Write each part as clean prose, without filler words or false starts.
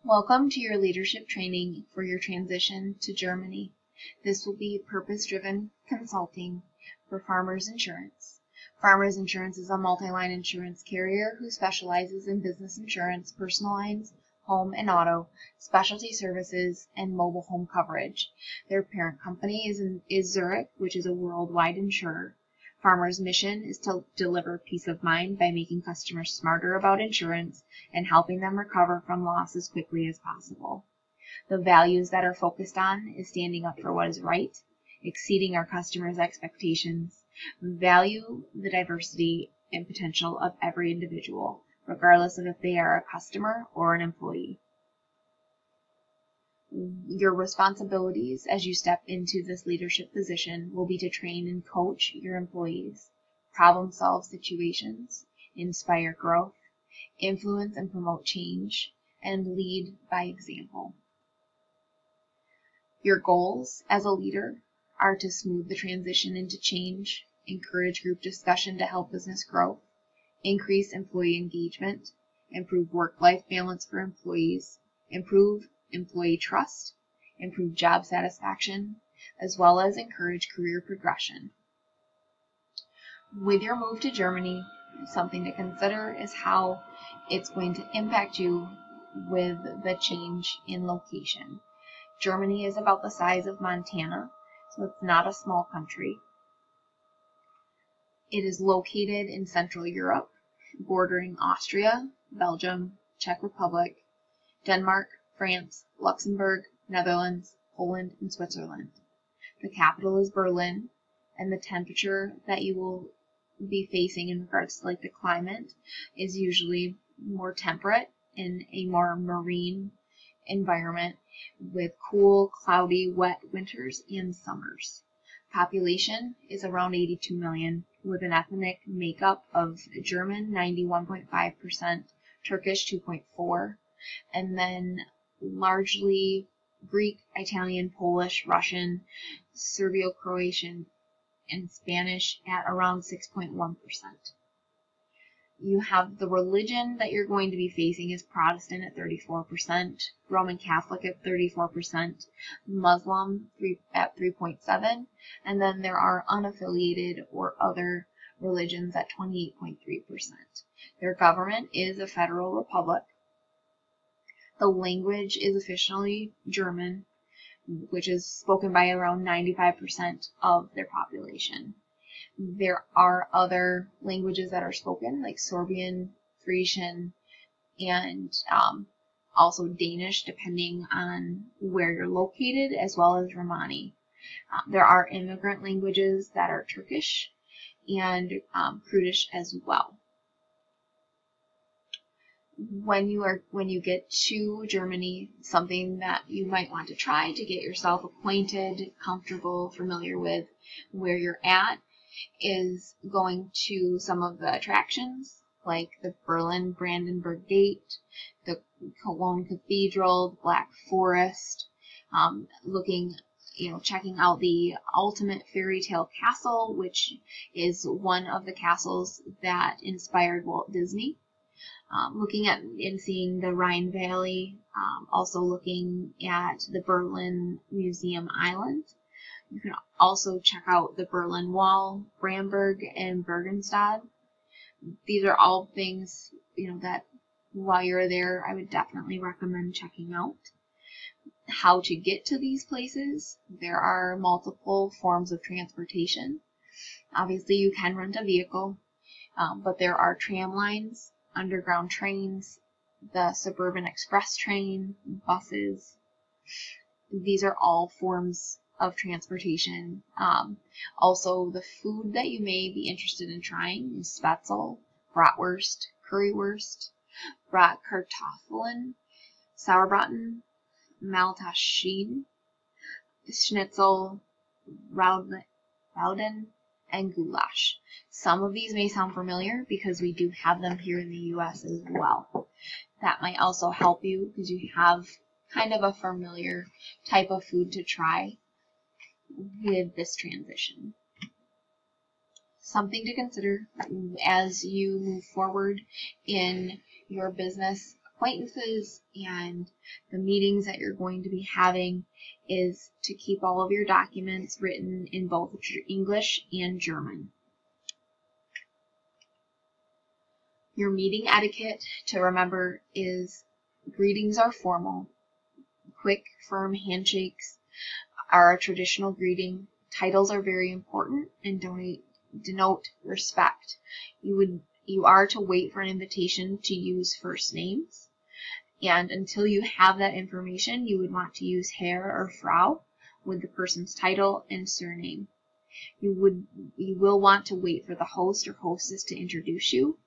Welcome to your leadership training for your transition to Germany. This will be purpose-driven consulting for Farmers Insurance. Farmers Insurance is a multi-line insurance carrier who specializes in business insurance, personal lines, home and auto, specialty services, and mobile home coverage. Their parent company is Zurich, which is a worldwide insurer. Farmers' mission is to deliver peace of mind by making customers smarter about insurance and helping them recover from loss as quickly as possible. The values that are focused on is standing up for what is right, exceeding our customers' expectations, value the diversity and potential of every individual, regardless of if they are a customer or an employee. Your responsibilities as you step into this leadership position will be to train and coach your employees, problem solve situations, inspire growth, influence and promote change, and lead by example. Your goals as a leader are to smooth the transition into change, encourage group discussion to help business grow, increase employee engagement, improve work-life balance for employees, improve employee trust, improve job satisfaction, as well as encourage career progression. With your move to Germany, something to consider is how it's going to impact you with the change in location. Germany is about the size of Montana, so it's not a small country. It is located in Central Europe, bordering Austria, Belgium, Czech Republic, Denmark, France, Luxembourg, Netherlands, Poland, and Switzerland. The capital is Berlin, and the temperature that you will be facing in regards to the climate is usually more temperate in a more marine environment with cool, cloudy, wet winters and summers. Population is around 82 million with an ethnic makeup of German 91.5%, Turkish 2.4%, and then largely Greek, Italian, Polish, Russian, Serbio-Croatian, and Spanish at around 6.1%. You have the religion that you're going to be facing is Protestant at 34%, Roman Catholic at 34%, Muslim at 3.7%, and then there are unaffiliated or other religions at 28.3%. Their government is a federal republic. The language is officially German, which is spoken by around 95% of their population. There are other languages that are spoken, like Sorbian, Frisian, and also Danish, depending on where you're located, as well as Romani. There are immigrant languages that are Turkish and Kurdish as well. When you get to Germany, something that you might want to try to get yourself acquainted, comfortable, familiar with where you're at is going to some of the attractions like the Berlin Brandenburg Gate, the Cologne Cathedral, the Black Forest, checking out the Ultimate Fairy Tale Castle, which is one of the castles that inspired Walt Disney. Looking at and seeing the Rhine Valley, also looking at the Berlin Museum Island. You can also check out the Berlin Wall, Bamberg, and Bergenstadt. These are all things, that while you're there, I would definitely recommend checking out. How to get to these places. There are multiple forms of transportation. Obviously, you can rent a vehicle, but there are tram lines, underground trains, the suburban express train, buses. These are all forms of transportation. Also, the food that you may be interested in trying is Spätzle, Bratwurst, Currywurst, Bratkartoffeln, Sauerbraten, Maltaschen, Schnitzel, Rauden, and Goulash. Some of these may sound familiar because we do have them here in the U.S. as well. That might also help you because you have kind of a familiar type of food to try with this transition. Something to consider as you move forward in your business acquaintances and the meetings that you're going to be having is to keep all of your documents written in both English and German. Your meeting etiquette to remember is greetings are formal. Quick, firm handshakes are a traditional greeting. Titles are very important and denote respect. You are to wait for an invitation to use first names. And until you have that information, you would want to use Herr or Frau with the person's title and surname. You will want to wait for the host or hostess to introduce you.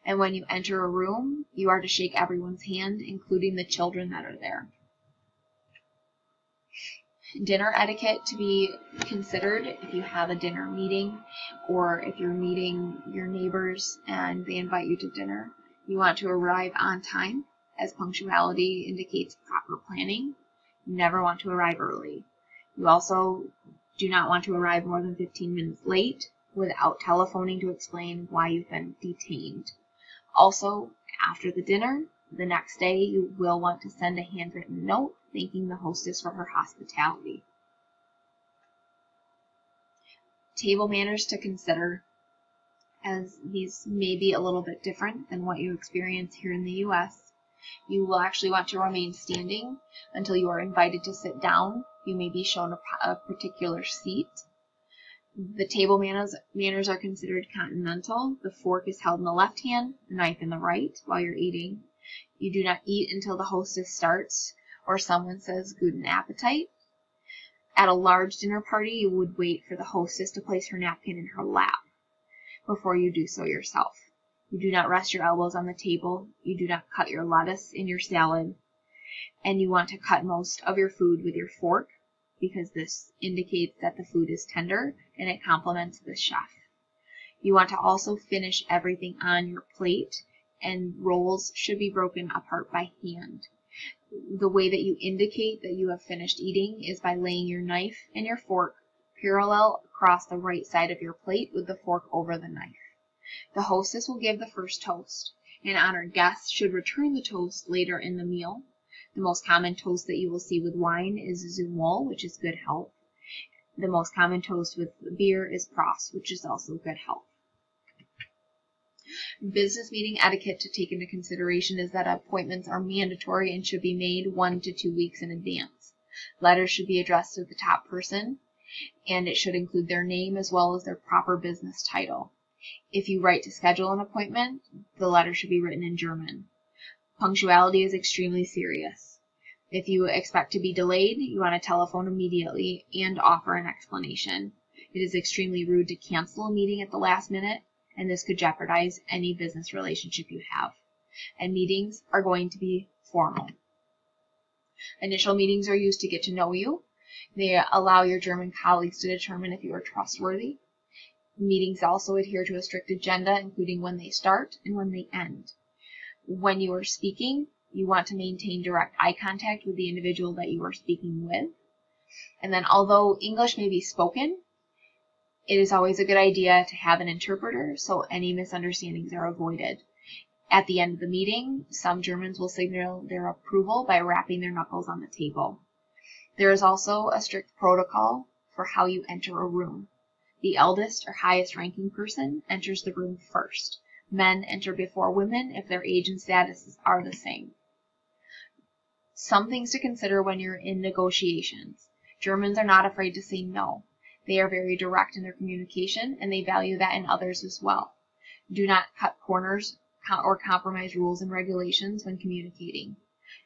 And when you enter a room, you are to shake everyone's hand, including the children that are there. Dinner etiquette to be considered if you have a dinner meeting or if you're meeting your neighbors and they invite you to dinner. You want to arrive on time, as punctuality indicates proper planning. You never want to arrive early. You also do not want to arrive more than 15 minutes late without telephoning to explain why you've been detained. Also, after the dinner, the next day you will want to send a handwritten note thanking the hostess for her hospitality. Table manners to consider, as these may be a little bit different than what you experience here in the U.S. You will actually want to remain standing until you are invited to sit down. You may be shown a particular seat. The table manners are considered continental. The fork is held in the left hand, the knife in the right while you're eating. You do not eat until the hostess starts or someone says guten Appetit. At a large dinner party, you would wait for the hostess to place her napkin in her lap before you do so yourself. You do not rest your elbows on the table. You do not cut your lettuce in your salad. And you want to cut most of your food with your fork, because this indicates that the food is tender and it complements the chef. You want to also finish everything on your plate, and rolls should be broken apart by hand. The way that you indicate that you have finished eating is by laying your knife and your fork parallel across the right side of your plate with the fork over the knife. The hostess will give the first toast, and honored guests should return the toast later in the meal. The most common toast that you will see with wine is Zum Wohl, which is good health. The most common toast with beer is Prost, which is also good health. Business meeting etiquette to take into consideration is that appointments are mandatory and should be made 1 to 2 weeks in advance. Letters should be addressed to the top person, and it should include their name as well as their proper business title. If you write to schedule an appointment, the letter should be written in German. Punctuality is extremely serious. If you expect to be delayed, you want to telephone immediately and offer an explanation. It is extremely rude to cancel a meeting at the last minute, and this could jeopardize any business relationship you have. And meetings are going to be formal. Initial meetings are used to get to know you. They allow your German colleagues to determine if you are trustworthy. Meetings also adhere to a strict agenda, including when they start and when they end. When you are speaking, you want to maintain direct eye contact with the individual that you are speaking with. And then although English may be spoken, it is always a good idea to have an interpreter so any misunderstandings are avoided. At the end of the meeting, some Germans will signal their approval by rapping their knuckles on the table. There is also a strict protocol for how you enter a room. The eldest or highest ranking person enters the room first. Men enter before women if their age and status are the same. Some things to consider when you're in negotiations. Germans are not afraid to say no. They are very direct in their communication, and they value that in others as well. Do not cut corners or compromise rules and regulations when communicating.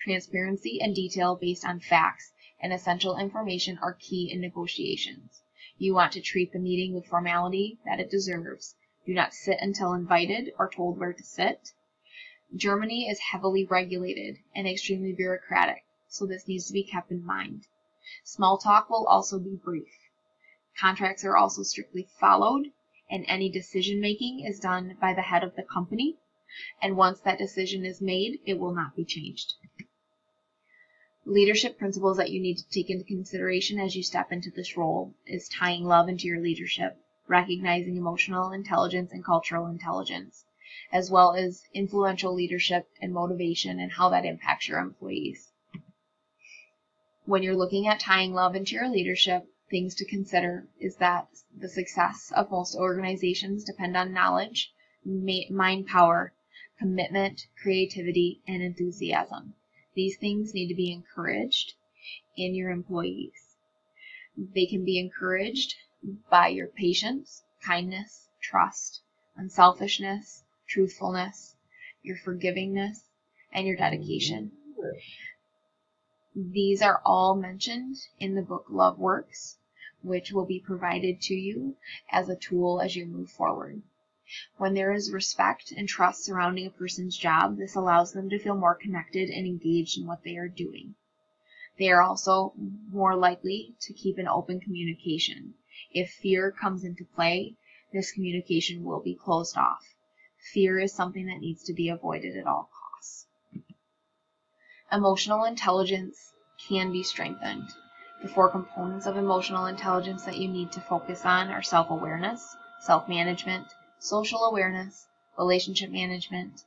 Transparency and detail based on facts and essential information are key in negotiations. You want to treat the meeting with formality that it deserves. Do not sit until invited or told where to sit. Germany is heavily regulated and extremely bureaucratic, so this needs to be kept in mind. Small talk will also be brief. Contracts are also strictly followed, and any decision-making is done by the head of the company, and once that decision is made, it will not be changed. Leadership principles that you need to take into consideration as you step into this role is tying love into your leadership, recognizing emotional intelligence and cultural intelligence. as well as influential leadership and motivation and how that impacts your employees. When you're looking at tying love into your leadership, things to consider is that the success of most organizations depend on knowledge, mind power, commitment, creativity, and enthusiasm. These things need to be encouraged in your employees. They can be encouraged by your patience, kindness, trust, unselfishness, truthfulness, your forgivingness, and your dedication. These are all mentioned in the book Love Works, which will be provided to you as a tool as you move forward. When there is respect and trust surrounding a person's job, this allows them to feel more connected and engaged in what they are doing. They are also more likely to keep an open communication. If fear comes into play, this communication will be closed off. Fear is something that needs to be avoided at all costs. Emotional intelligence can be strengthened. The 4 components of emotional intelligence that you need to focus on are self-awareness, self-management, social awareness, relationship management,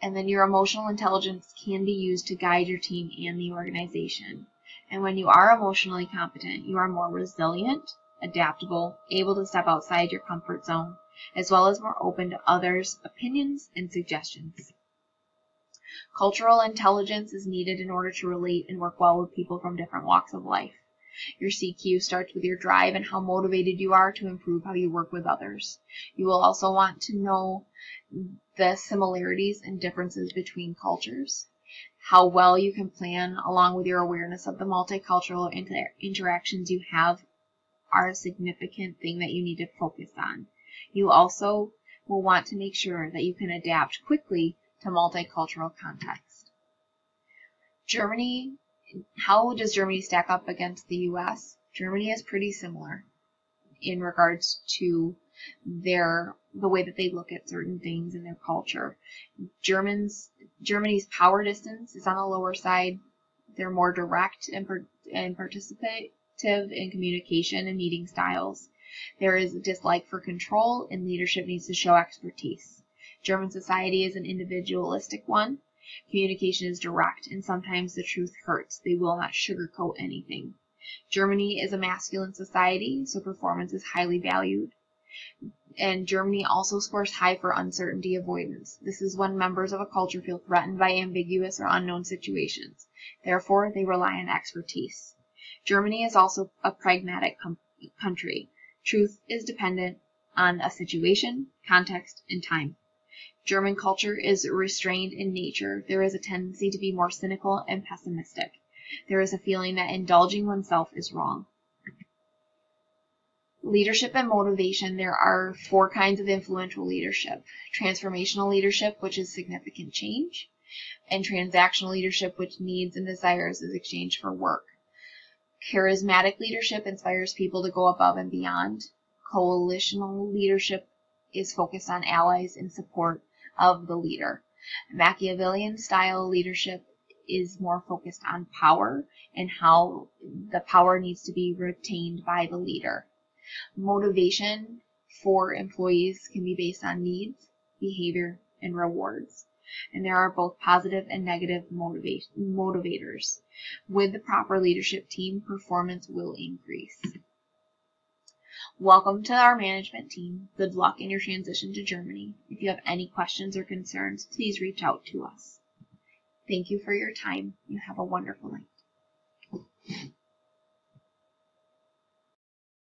and then your emotional intelligence can be used to guide your team and the organization. And when you are emotionally competent, you are more resilient, adaptable, able to step outside your comfort zone, as well as more open to others' opinions and suggestions. Cultural intelligence is needed in order to relate and work well with people from different walks of life. Your CQ starts with your drive and how motivated you are to improve how you work with others. You will also want to know the similarities and differences between cultures, how well you can plan along with your awareness of the multicultural interactions you have are a significant thing that you need to focus on. You also will want to make sure that you can adapt quickly to multicultural context. Germany, how does Germany stack up against the US? Germany is pretty similar in regards to the way that they look at certain things in their culture. Germany's power distance is on the lower side. They're more direct and participative in communication and meeting styles. There is a dislike for control, and leadership needs to show expertise. German society is an individualistic one. Communication is direct, and sometimes the truth hurts. They will not sugarcoat anything. Germany is a masculine society, so performance is highly valued. And Germany also scores high for uncertainty avoidance. This is when members of a culture feel threatened by ambiguous or unknown situations. Therefore, they rely on expertise. Germany is also a pragmatic country. Truth is dependent on a situation, context, and time. German culture is restrained in nature. There is a tendency to be more cynical and pessimistic. There is a feeling that indulging oneself is wrong. Leadership and motivation. There are 4 kinds of influential leadership. Transformational leadership, which is significant change, and transactional leadership, which needs and desires is exchange for work. Charismatic leadership inspires people to go above and beyond. Coalitional leadership is focused on allies in support of the leader. Machiavellian style leadership is more focused on power and how the power needs to be retained by the leader. Motivation for employees can be based on needs, behavior, and rewards. And there are both positive and negative motivators. With the proper leadership team, performance will increase. Welcome to our management team. Good luck in your transition to Germany. If you have any questions or concerns, please reach out to us. Thank you for your time. You have a wonderful night.